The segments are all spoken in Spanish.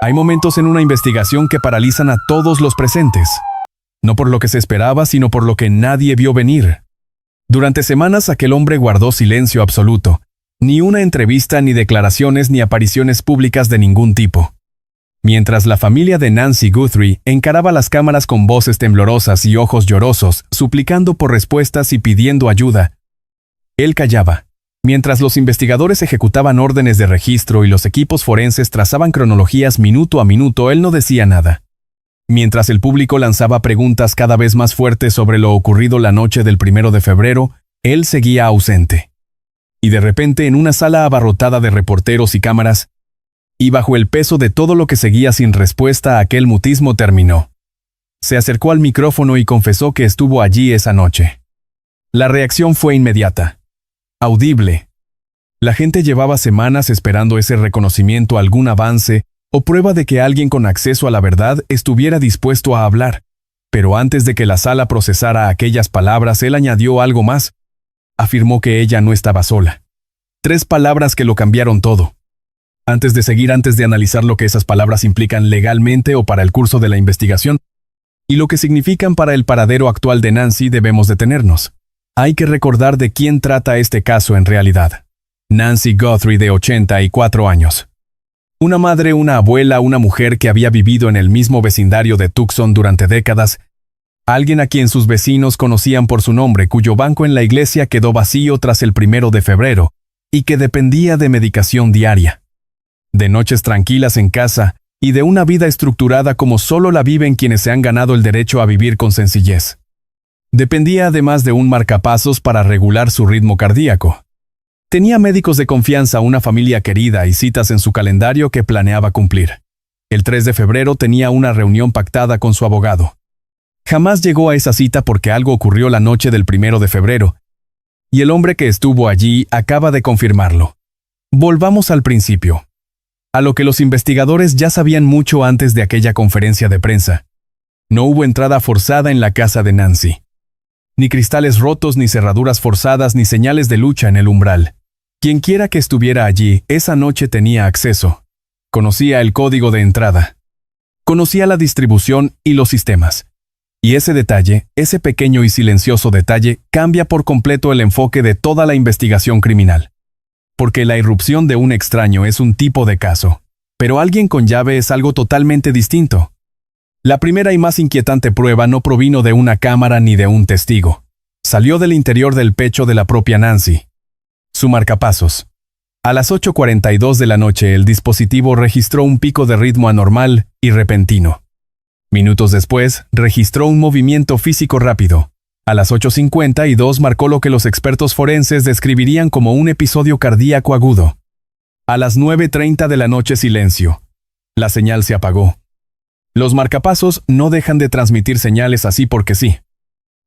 Hay momentos en una investigación que paralizan a todos los presentes. No por lo que se esperaba, sino por lo que nadie vio venir. Durante semanas aquel hombre guardó silencio absoluto. Ni una entrevista, ni declaraciones, ni apariciones públicas de ningún tipo. Mientras la familia de Nancy Guthrie encaraba las cámaras con voces temblorosas y ojos llorosos, suplicando por respuestas y pidiendo ayuda, él callaba. Mientras los investigadores ejecutaban órdenes de registro y los equipos forenses trazaban cronologías minuto a minuto, él no decía nada. Mientras el público lanzaba preguntas cada vez más fuertes sobre lo ocurrido la noche del 1 de febrero, él seguía ausente. Y de repente, en una sala abarrotada de reporteros y cámaras, y bajo el peso de todo lo que seguía sin respuesta, aquel mutismo terminó. Se acercó al micrófono y confesó que estuvo allí esa noche. La reacción fue inmediata. Audible. La gente llevaba semanas esperando ese reconocimiento, algún avance o prueba de que alguien con acceso a la verdad estuviera dispuesto a hablar. Pero antes de que la sala procesara aquellas palabras, él añadió algo más. Afirmó que ella no estaba sola. 3 palabras que lo cambiaron todo. Antes de analizar lo que esas palabras implican legalmente o para el curso de la investigación, y lo que significan para el paradero actual de Nancy, debemos detenernos. Hay que recordar de quién trata este caso en realidad. Nancy Guthrie, de 84 años. Una madre, una abuela, una mujer que había vivido en el mismo vecindario de Tucson durante décadas, alguien a quien sus vecinos conocían por su nombre, cuyo banco en la iglesia quedó vacío tras el 1 de febrero, y que dependía de medicación diaria. De noches tranquilas en casa, y de una vida estructurada como solo la viven quienes se han ganado el derecho a vivir con sencillez. Dependía además de un marcapasos para regular su ritmo cardíaco. Tenía médicos de confianza, una familia querida y citas en su calendario que planeaba cumplir. El 3 de febrero tenía una reunión pactada con su abogado. Jamás llegó a esa cita porque algo ocurrió la noche del 1 de febrero, y el hombre que estuvo allí acaba de confirmarlo. Volvamos al principio. A lo que los investigadores ya sabían mucho antes de aquella conferencia de prensa. No hubo entrada forzada en la casa de Nancy. Ni cristales rotos, ni cerraduras forzadas, ni señales de lucha en el umbral. Quienquiera que estuviera allí, esa noche tenía acceso. Conocía el código de entrada. Conocía la distribución y los sistemas. Y ese detalle, ese pequeño y silencioso detalle, cambia por completo el enfoque de toda la investigación criminal. Porque la irrupción de un extraño es un tipo de caso, pero alguien con llave es algo totalmente distinto. La primera y más inquietante prueba no provino de una cámara ni de un testigo. Salió del interior del pecho de la propia Nancy. Su marcapasos. A las 8:42 de la noche, el dispositivo registró un pico de ritmo anormal y repentino. Minutos después, registró un movimiento físico rápido. A las 8:52 marcó lo que los expertos forenses describirían como un episodio cardíaco agudo. A las 9:30 de la noche, silencio. La señal se apagó. Los marcapasos no dejan de transmitir señales así porque sí.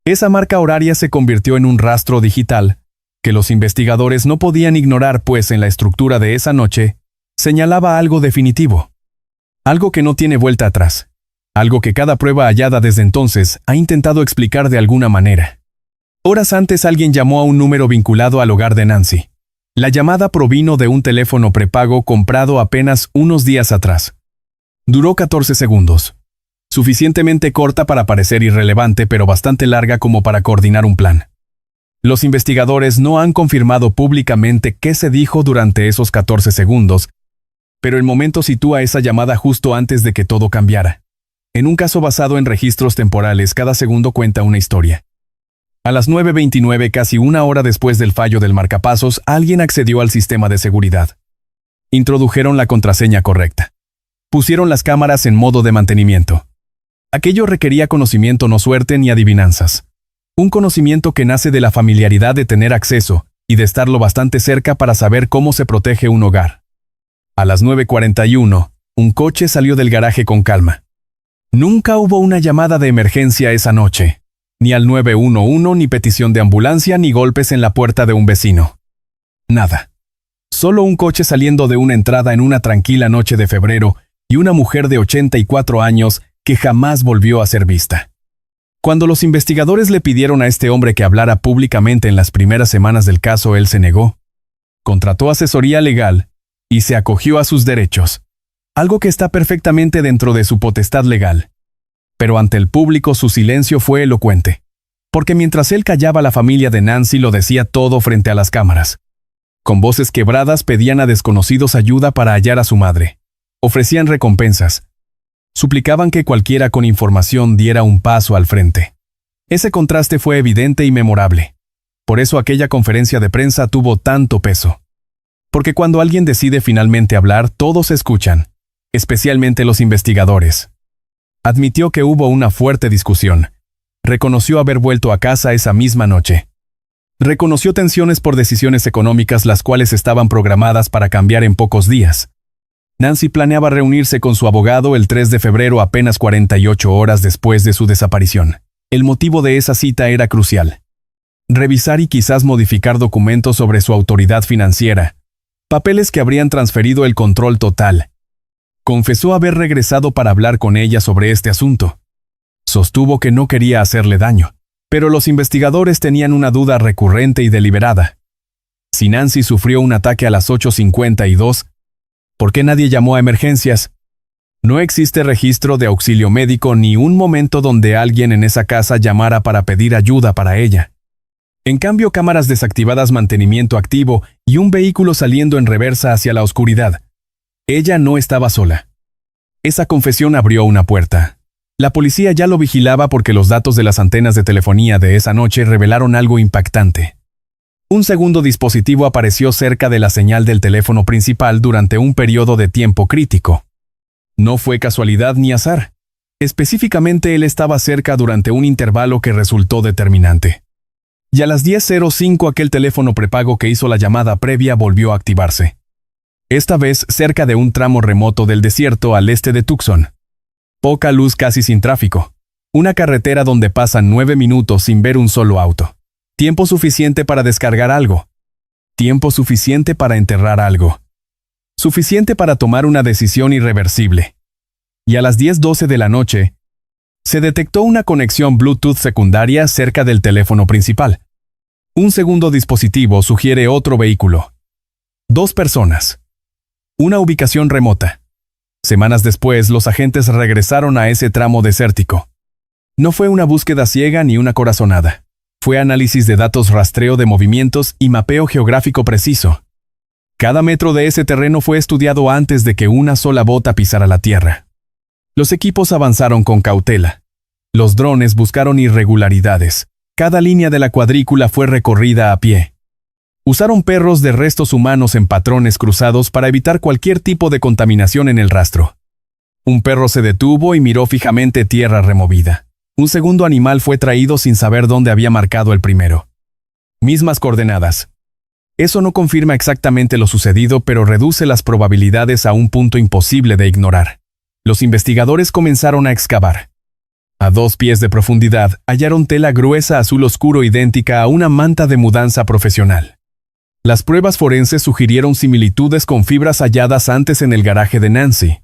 Esa marca horaria se convirtió en un rastro digital que los investigadores no podían ignorar, pues en la estructura de esa noche señalaba algo definitivo. Algo que no tiene vuelta atrás. Algo que cada prueba hallada desde entonces ha intentado explicar de alguna manera. Horas antes alguien llamó a un número vinculado al hogar de Nancy. La llamada provino de un teléfono prepago comprado apenas unos días atrás. Duró 14 segundos. Suficientemente corta para parecer irrelevante, pero bastante larga como para coordinar un plan. Los investigadores no han confirmado públicamente qué se dijo durante esos 14 segundos, pero el momento sitúa esa llamada justo antes de que todo cambiara. En un caso basado en registros temporales, cada segundo cuenta una historia. A las 9:29, casi una hora después del fallo del marcapasos, alguien accedió al sistema de seguridad. Introdujeron la contraseña correcta. Pusieron las cámaras en modo de mantenimiento. Aquello requería conocimiento, no suerte ni adivinanzas. Un conocimiento que nace de la familiaridad de tener acceso y de estarlo bastante cerca para saber cómo se protege un hogar. A las 9:41, un coche salió del garaje con calma. Nunca hubo una llamada de emergencia esa noche. Ni al 911, ni petición de ambulancia, ni golpes en la puerta de un vecino. Nada. Solo un coche saliendo de una entrada en una tranquila noche de febrero y una mujer de 84 años que jamás volvió a ser vista. Cuando los investigadores le pidieron a este hombre que hablara públicamente en las primeras semanas del caso, él se negó. Contrató asesoría legal y se acogió a sus derechos. algo que está perfectamente dentro de su potestad legal. Pero ante el público su silencio fue elocuente, porque mientras él callaba, la familia de Nancy lo decía todo frente a las cámaras. Con voces quebradas pedían a desconocidos ayuda para hallar a su madre. Ofrecían recompensas. Suplicaban que cualquiera con información diera un paso al frente. Ese contraste fue evidente y memorable. Por eso aquella conferencia de prensa tuvo tanto peso. Porque cuando alguien decide finalmente hablar, todos escuchan, especialmente los investigadores. Admitió que hubo una fuerte discusión. Reconoció haber vuelto a casa esa misma noche. Reconoció tensiones por decisiones económicas, las cuales estaban programadas para cambiar en pocos días. Nancy planeaba reunirse con su abogado el 3 de febrero, apenas 48 horas después de su desaparición. El motivo de esa cita era crucial. Revisar y quizás modificar documentos sobre su autoridad financiera, papeles que habrían transferido el control total. Confesó haber regresado para hablar con ella sobre este asunto. Sostuvo que no quería hacerle daño, pero los investigadores tenían una duda recurrente y deliberada. Si Nancy sufrió un ataque a las 8:52, ¿por qué nadie llamó a emergencias? No existe registro de auxilio médico ni un momento donde alguien en esa casa llamara para pedir ayuda para ella. En cambio, cámaras desactivadas, mantenimiento activo y un vehículo saliendo en reversa hacia la oscuridad. Ella no estaba sola. Esa confesión abrió una puerta. La policía ya lo vigilaba porque los datos de las antenas de telefonía de esa noche revelaron algo impactante. Un segundo dispositivo apareció cerca de la señal del teléfono principal durante un periodo de tiempo crítico. No fue casualidad ni azar. Específicamente, él estaba cerca durante un intervalo que resultó determinante. Y a las 10:05 aquel teléfono prepago que hizo la llamada previa volvió a activarse. Esta vez cerca de un tramo remoto del desierto al este de Tucson. Poca luz, casi sin tráfico. Una carretera donde pasan 9 minutos sin ver un solo auto. Tiempo suficiente para descargar algo. Tiempo suficiente para enterrar algo. Suficiente para tomar una decisión irreversible. Y a las 10:12 de la noche, se detectó una conexión Bluetooth secundaria cerca del teléfono principal. Un segundo dispositivo sugiere otro vehículo. 2 personas. Una ubicación remota. Semanas después, los agentes regresaron a ese tramo desértico. No fue una búsqueda ciega ni una corazonada. Fue análisis de datos, rastreo de movimientos y mapeo geográfico preciso. Cada metro de ese terreno fue estudiado antes de que una sola bota pisara la tierra. Los equipos avanzaron con cautela. Los drones buscaron irregularidades. Cada línea de la cuadrícula fue recorrida a pie. Usaron perros de restos humanos en patrones cruzados para evitar cualquier tipo de contaminación en el rastro. Un perro se detuvo y miró fijamente tierra removida. Un segundo animal fue traído sin saber dónde había marcado el primero. Mismas coordenadas. Eso no confirma exactamente lo sucedido, pero reduce las probabilidades a un punto imposible de ignorar. Los investigadores comenzaron a excavar. A 2 pies de profundidad, hallaron tela gruesa azul oscuro idéntica a una manta de mudanza profesional. Las pruebas forenses sugirieron similitudes con fibras halladas antes en el garaje de Nancy.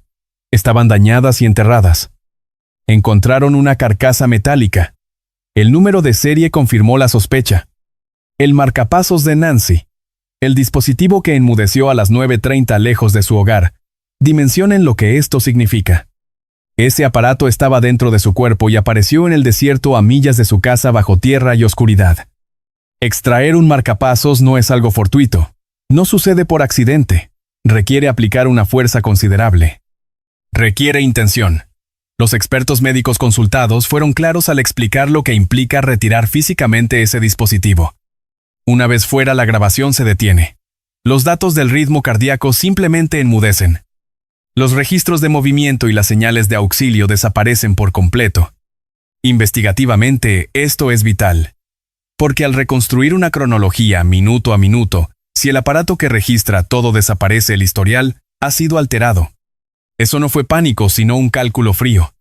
Estaban dañadas y enterradas. Encontraron una carcasa metálica. El número de serie confirmó la sospecha. El marcapasos de Nancy. El dispositivo que enmudeció a las 9:30 lejos de su hogar. Dimensionen lo que esto significa. Ese aparato estaba dentro de su cuerpo y apareció en el desierto a millas de su casa bajo tierra y oscuridad. Extraer un marcapasos no es algo fortuito. No sucede por accidente. Requiere aplicar una fuerza considerable. Requiere intención. Los expertos médicos consultados fueron claros al explicar lo que implica retirar físicamente ese dispositivo. Una vez fuera, la grabación se detiene. Los datos del ritmo cardíaco simplemente enmudecen. Los registros de movimiento y las señales de auxilio desaparecen por completo. Investigativamente, esto es vital. Porque al reconstruir una cronología minuto a minuto, si el aparato que registra todo desaparece, el historial ha sido alterado. Eso no fue pánico, sino un cálculo frío.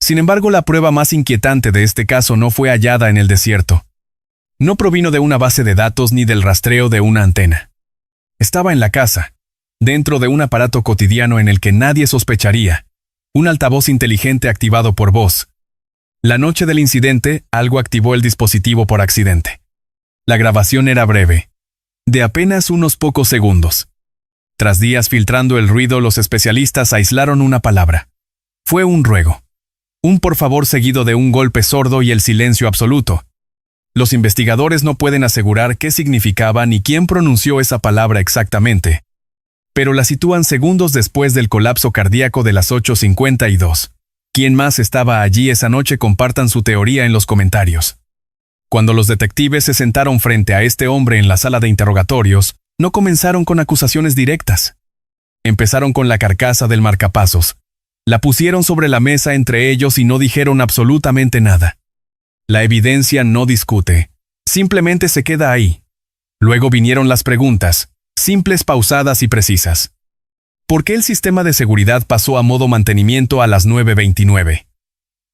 Sin embargo, la prueba más inquietante de este caso no fue hallada en el desierto. No provino de una base de datos ni del rastreo de una antena. Estaba en la casa, dentro de un aparato cotidiano en el que nadie sospecharía, un altavoz inteligente activado por voz. La noche del incidente, algo activó el dispositivo por accidente. La grabación era breve, de apenas unos pocos segundos. Tras días filtrando el ruido, los especialistas aislaron una palabra. Fue un ruego. Un por favor seguido de un golpe sordo y el silencio absoluto. Los investigadores no pueden asegurar qué significaba ni quién pronunció esa palabra exactamente, pero la sitúan segundos después del colapso cardíaco de las 8:52. ¿Quién más estaba allí esa noche? Compartan su teoría en los comentarios. Cuando los detectives se sentaron frente a este hombre en la sala de interrogatorios, no comenzaron con acusaciones directas. Empezaron con la carcasa del marcapasos. La pusieron sobre la mesa entre ellos y no dijeron absolutamente nada. La evidencia no discute, simplemente se queda ahí. Luego vinieron las preguntas, simples, pausadas y precisas. ¿Por qué el sistema de seguridad pasó a modo mantenimiento a las 9:29?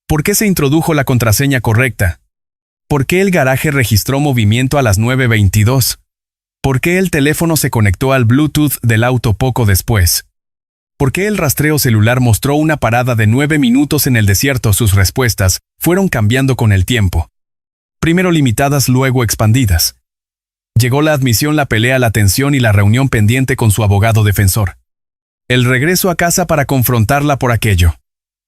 ¿Por qué se introdujo la contraseña correcta? ¿Por qué el garaje registró movimiento a las 9:22? ¿Por qué el teléfono se conectó al Bluetooth del auto poco después? ¿Por qué el rastreo celular mostró una parada de 9 minutos en el desierto? Sus respuestas fueron cambiando con el tiempo. Primero limitadas, luego expandidas. Llegó la admisión, la pelea, la tensión y la reunión pendiente con su abogado defensor. El regreso a casa para confrontarla por aquello.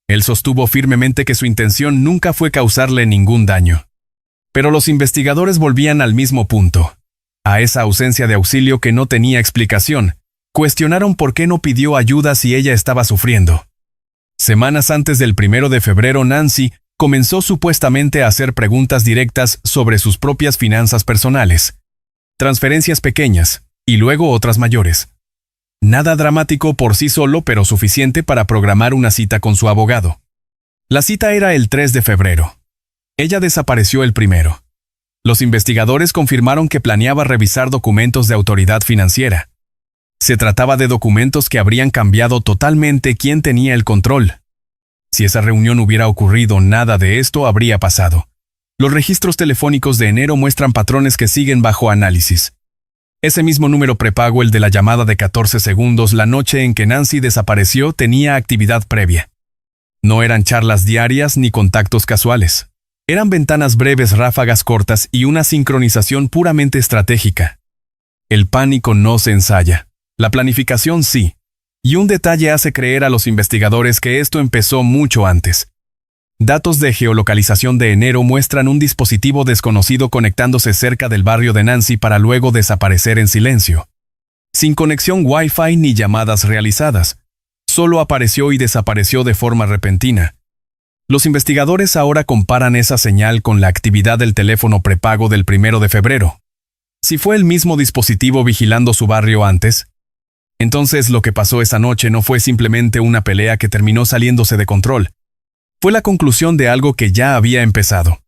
Él sostuvo firmemente que su intención nunca fue causarle ningún daño. Pero los investigadores volvían al mismo punto. A esa ausencia de auxilio que no tenía explicación. Cuestionaron por qué no pidió ayuda si ella estaba sufriendo. Semanas antes del 1 de febrero, Nancy comenzó supuestamente a hacer preguntas directas sobre sus propias finanzas personales. Transferencias pequeñas, y luego otras mayores. Nada dramático por sí solo, pero suficiente para programar una cita con su abogado. La cita era el 3 de febrero. Ella desapareció el 1. Los investigadores confirmaron que planeaba revisar documentos de autoridad financiera. Se trataba de documentos que habrían cambiado totalmente quién tenía el control. Si esa reunión hubiera ocurrido, nada de esto habría pasado. Los registros telefónicos de enero muestran patrones que siguen bajo análisis. Ese mismo número prepago, el de la llamada de 14 segundos la noche en que Nancy desapareció, tenía actividad previa. No eran charlas diarias ni contactos casuales. Eran ventanas breves, ráfagas cortas y una sincronización puramente estratégica. El pánico no se ensaya. La planificación sí. Y un detalle hace creer a los investigadores que esto empezó mucho antes. Datos de geolocalización de enero muestran un dispositivo desconocido conectándose cerca del barrio de Nancy para luego desaparecer en silencio. Sin conexión Wi-Fi ni llamadas realizadas. Solo apareció y desapareció de forma repentina. Los investigadores ahora comparan esa señal con la actividad del teléfono prepago del 1 de febrero. Si fue el mismo dispositivo vigilando su barrio antes, entonces lo que pasó esa noche no fue simplemente una pelea que terminó saliéndose de control. Fue la conclusión de algo que ya había empezado.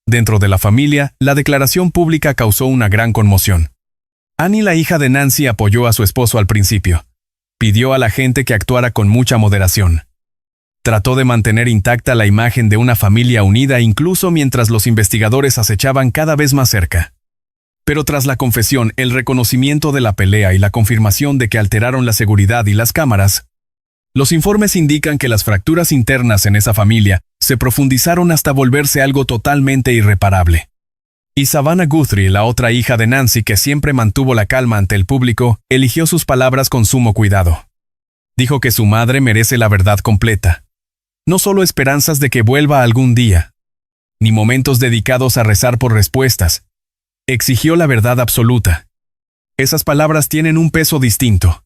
Dentro de la familia, la declaración pública causó una gran conmoción. Annie, la hija de Nancy, apoyó a su esposo al principio. Pidió a la gente que actuara con mucha moderación. Trató de mantener intacta la imagen de una familia unida incluso mientras los investigadores acechaban cada vez más cerca. Pero tras la confesión, el reconocimiento de la pelea y la confirmación de que alteraron la seguridad y las cámaras, los informes indican que las fracturas internas en esa familia se profundizaron hasta volverse algo totalmente irreparable. Y Savannah Guthrie, la otra hija de Nancy que siempre mantuvo la calma ante el público, eligió sus palabras con sumo cuidado. Dijo que su madre merece la verdad completa. No solo esperanzas de que vuelva algún día, ni momentos dedicados a rezar por respuestas. Exigió la verdad absoluta. Esas palabras tienen un peso distinto.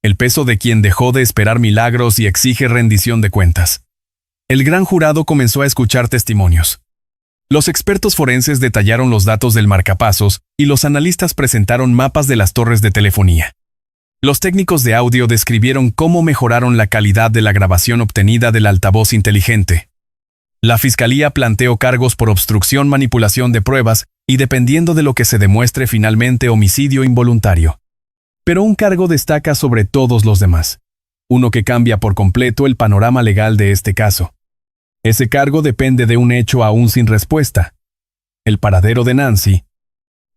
El peso de quien dejó de esperar milagros y exige rendición de cuentas. El gran jurado comenzó a escuchar testimonios. Los expertos forenses detallaron los datos del marcapasos y los analistas presentaron mapas de las torres de telefonía. Los técnicos de audio describieron cómo mejoraron la calidad de la grabación obtenida del altavoz inteligente. La fiscalía planteó cargos por obstrucción, manipulación de pruebas y, dependiendo de lo que se demuestre finalmente, homicidio involuntario. Pero un cargo destaca sobre todos los demás. Uno que cambia por completo el panorama legal de este caso. Ese cargo depende de un hecho aún sin respuesta. El paradero de Nancy.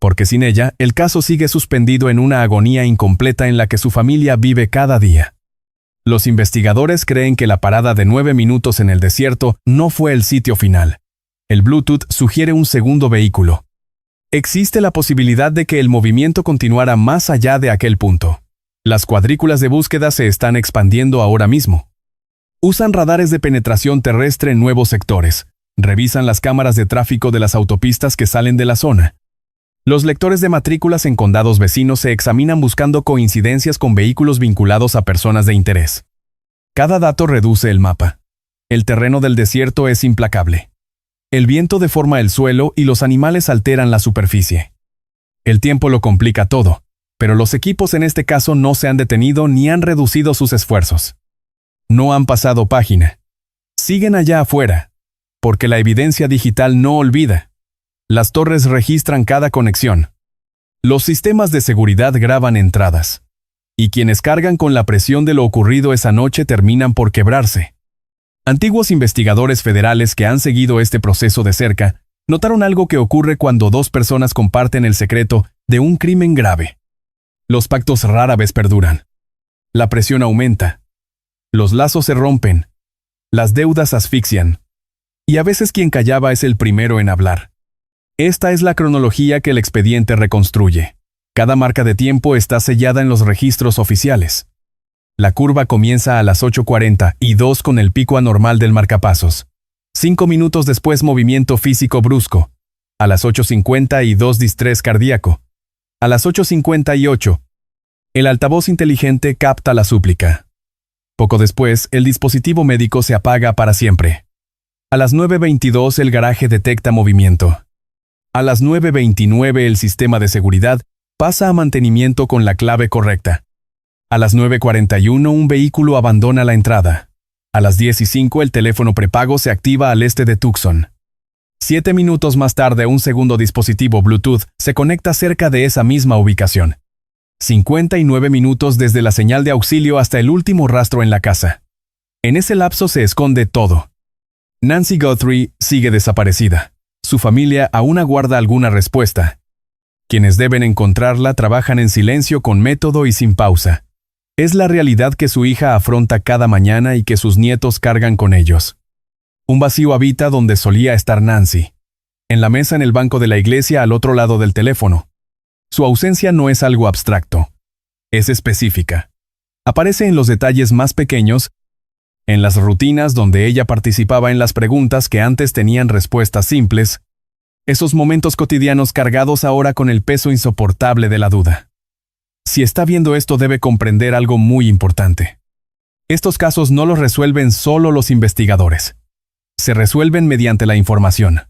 Porque sin ella, el caso sigue suspendido en una agonía incompleta en la que su familia vive cada día. Los investigadores creen que la parada de 9 minutos en el desierto no fue el sitio final. El Bluetooth sugiere un segundo vehículo. Existe la posibilidad de que el movimiento continuara más allá de aquel punto. Las cuadrículas de búsqueda se están expandiendo ahora mismo. Usan radares de penetración terrestre en nuevos sectores. Revisan las cámaras de tráfico de las autopistas que salen de la zona. Los lectores de matrículas en condados vecinos se examinan buscando coincidencias con vehículos vinculados a personas de interés. Cada dato reduce el mapa. El terreno del desierto es implacable. El viento deforma el suelo y los animales alteran la superficie. El tiempo lo complica todo, pero los equipos en este caso no se han detenido ni han reducido sus esfuerzos. No han pasado página. Siguen allá afuera, porque la evidencia digital no olvida. Las torres registran cada conexión. Los sistemas de seguridad graban entradas. Y quienes cargan con la presión de lo ocurrido esa noche terminan por quebrarse. Antiguos investigadores federales que han seguido este proceso de cerca notaron algo que ocurre cuando dos personas comparten el secreto de un crimen grave. Los pactos rara vez perduran. La presión aumenta. Los lazos se rompen. Las deudas asfixian. Y a veces quien callaba es el primero en hablar. Esta es la cronología que el expediente reconstruye. Cada marca de tiempo está sellada en los registros oficiales. La curva comienza a las 8:42 con el pico anormal del marcapasos. 5 minutos después movimiento físico brusco. A las 8:52 distrés cardíaco. A las 8:58. El altavoz inteligente capta la súplica. Poco después, el dispositivo médico se apaga para siempre. A las 9:22 el garaje detecta movimiento. A las 9:29 el sistema de seguridad pasa a mantenimiento con la clave correcta. A las 9:41 un vehículo abandona la entrada. A las 10:05 el teléfono prepago se activa al este de Tucson. 7 minutos más tarde un segundo dispositivo Bluetooth se conecta cerca de esa misma ubicación. 59 minutos desde la señal de auxilio hasta el último rastro en la casa. En ese lapso se esconde todo. Nancy Guthrie sigue desaparecida. Su familia aún aguarda alguna respuesta. Quienes deben encontrarla trabajan en silencio con método y sin pausa. Es la realidad que su hija afronta cada mañana y que sus nietos cargan con ellos. Un vacío habita donde solía estar Nancy. En la mesa en el banco de la iglesia al otro lado del teléfono. Su ausencia no es algo abstracto. Es específica. Aparece en los detalles más pequeños, en las rutinas donde ella participaba en las preguntas que antes tenían respuestas simples, esos momentos cotidianos cargados ahora con el peso insoportable de la duda. Si está viendo esto debe comprender algo muy importante. Estos casos no los resuelven solo los investigadores. Se resuelven mediante la información.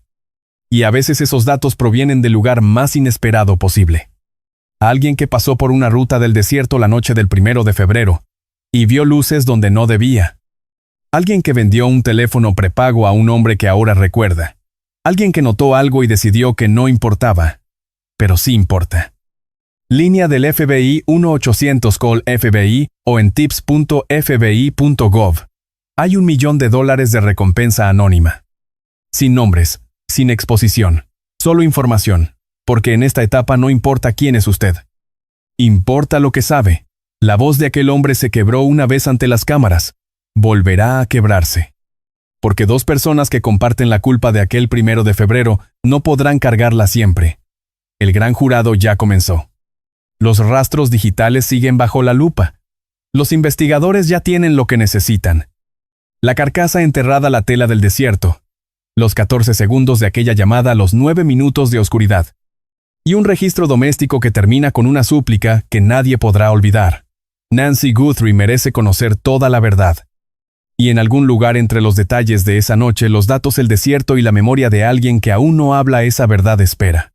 Y a veces esos datos provienen del lugar más inesperado posible. Alguien que pasó por una ruta del desierto la noche del 1 de febrero y vio luces donde no debía. Alguien que vendió un teléfono prepago a un hombre que ahora recuerda. Alguien que notó algo y decidió que no importaba. Pero sí importa. Línea del FBI 1-800-CALL-FBI o en tips.fbi.gov. Hay $1 millón de recompensa anónima. Sin nombres, sin exposición, solo información, porque en esta etapa no importa quién es usted. Importa lo que sabe. La voz de aquel hombre se quebró una vez ante las cámaras. Volverá a quebrarse. Porque dos personas que comparten la culpa de aquel 1 de febrero no podrán cargarla siempre. El gran jurado ya comenzó. Los rastros digitales siguen bajo la lupa. Los investigadores ya tienen lo que necesitan. La carcasa enterrada a la tela del desierto. Los 14 segundos de aquella llamada a los 9 minutos de oscuridad. Y un registro doméstico que termina con una súplica que nadie podrá olvidar. Nancy Guthrie merece conocer toda la verdad. Y en algún lugar entre los detalles de esa noche, los datos del desierto y la memoria de alguien que aún no habla esa verdad espera.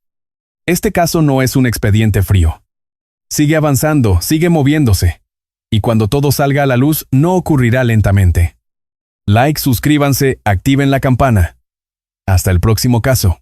Este caso no es un expediente frío. Sigue avanzando, sigue moviéndose. Y cuando todo salga a la luz, no ocurrirá lentamente. Like, suscríbanse, activen la campana. Hasta el próximo caso.